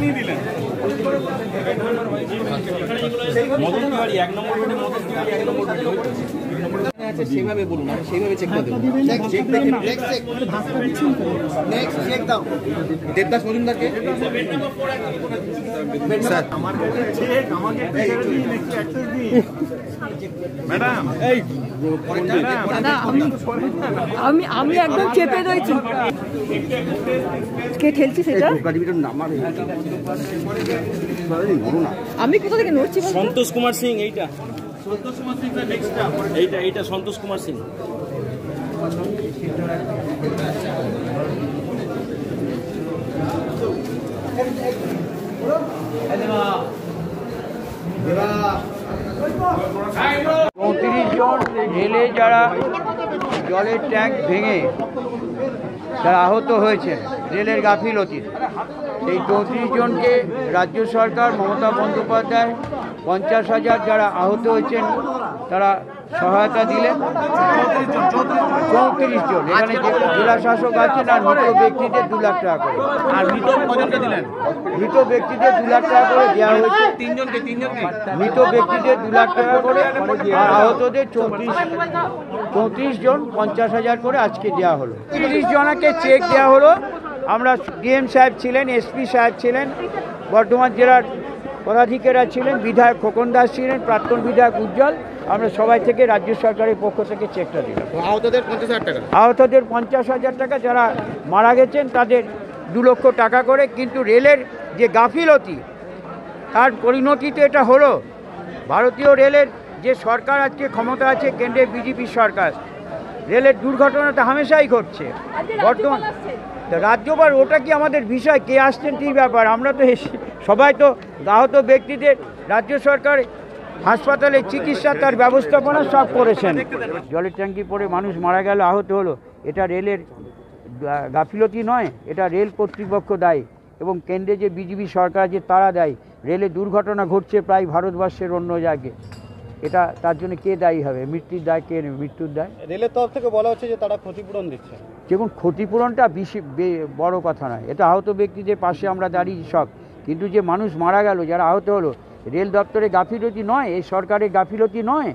আপনিই দিলেন। মদন তিওয়ারি 1 নম্বর রোডে, মদন তিওয়ারি 1 নম্বর রোডে। আচ্ছা সেভাবে বলুন, আমি সেইভাবে চেক করে দেবো। চেক দেখেন, নেক্সট চেক দাও দেবদাস মজুমদারকে। স্যার আমার কাছে চেক, আমাকে ছেড়ে দিন, একটু অ্যাক্সেস দিন ম্যাডাম। এই দাদা আমি একদম চেপে রয়েছি। কে ঠেলছি সেটা? আমি কোথা থেকে নড়ছি? সন্তোষ কুমার সিং। এইটা সন্তোষ কুমার সিং, এইটা সন্তোষ কুমার সিং। জন রেলে যারা জলের ট্যাঙ্ক ভেঙে যারা আহত হয়েছে রেলের গাফিলতির, সেই 34 জনকে রাজ্য সরকার মমতা বন্দ্যোপাধ্যায় 50,000 যারা আহত হয়েছেন তারা সহায়তা দিলেন। 34 জন, এখানে জেলা শাসক আছেন, আর মৃত ব্যক্তিদের 2 লাখ টাকা করে। আর মৃত কজনকে দিলেন? মৃত ব্যক্তিদের 2 লাখ টাকা করে দেওয়া হয়েছে। 3 জনকে মৃত ব্যক্তিদের 2 লাখ টাকা করে, আর আহতদের 34 জন 50,000 করে আজকে দেওয়া হলো। 30 জনকে চেক দেওয়া হলো। আমরা ডিএম সাহেব ছিলেন, এসপি সাহেব ছিলেন, বর্ধমান জেলার পদাধিকারীরা ছিলেন, বিধায়ক খোকন দাস ছিলেন, প্রাক্তন বিধায়ক উজ্জ্বল। আমরা সবাই থেকে রাজ্য সরকারের পক্ষ থেকে চেকটা দিলাম। আহতদের 50,000 টাকা। আহতদের 50,000 টাকা, যারা মারা গেছেন তাদের 2 লক্ষ টাকা করে। কিন্তু রেলের যে গাফিলতি, তার পরিণতিতে এটা হলো। ভারতীয় রেলের যে সরকার আজকে ক্ষমতা আছে, কেন্দ্রে বিজেপি সরকার, রেলের দুর্ঘটনাটা হামেশাই ঘটছে। বর্তমান রাজ্যপাল, ওটা কি আমাদের বিষয়? কে আসছেন ঠিক ব্যাপার। আমরা তো সবাই তো আহত ব্যক্তিদের রাজ্য সরকার হাসপাতালে চিকিৎসা, তার ব্যবস্থাপনা সব করেছেন। জলের ট্যাঙ্কি পড়ে মানুষ মারা গেল, আহত হলো, এটা রেলের গাফিলতি নয়, এটা রেল কর্তৃপক্ষ দায়ী, এবং কেন্দ্রে যে বিজেপি সরকার যে তারা দায়ী। রেলে দুর্ঘটনা ঘটছে প্রায় ভারতবর্ষের অন্য জায়গায়, এটা তার জন্য কে দায়ী হবে? মৃত্যুর দায় কে নেবে? মৃত্যুর দায় রেলের তরফ থেকে বলা হচ্ছে যে তারা ক্ষতিপূরণ দিচ্ছে। দেখুন, ক্ষতিপূরণটা বেশি বড় কথা নয়, এটা আহত ব্যক্তিদের পাশে আমরা দাঁড়িয়ে সব। কিন্তু যে মানুষ মারা গেল, যারা আহত হলো, রেল দপ্তরের গাফিলতি নয়, এই সরকারের গাফিলতি নয়।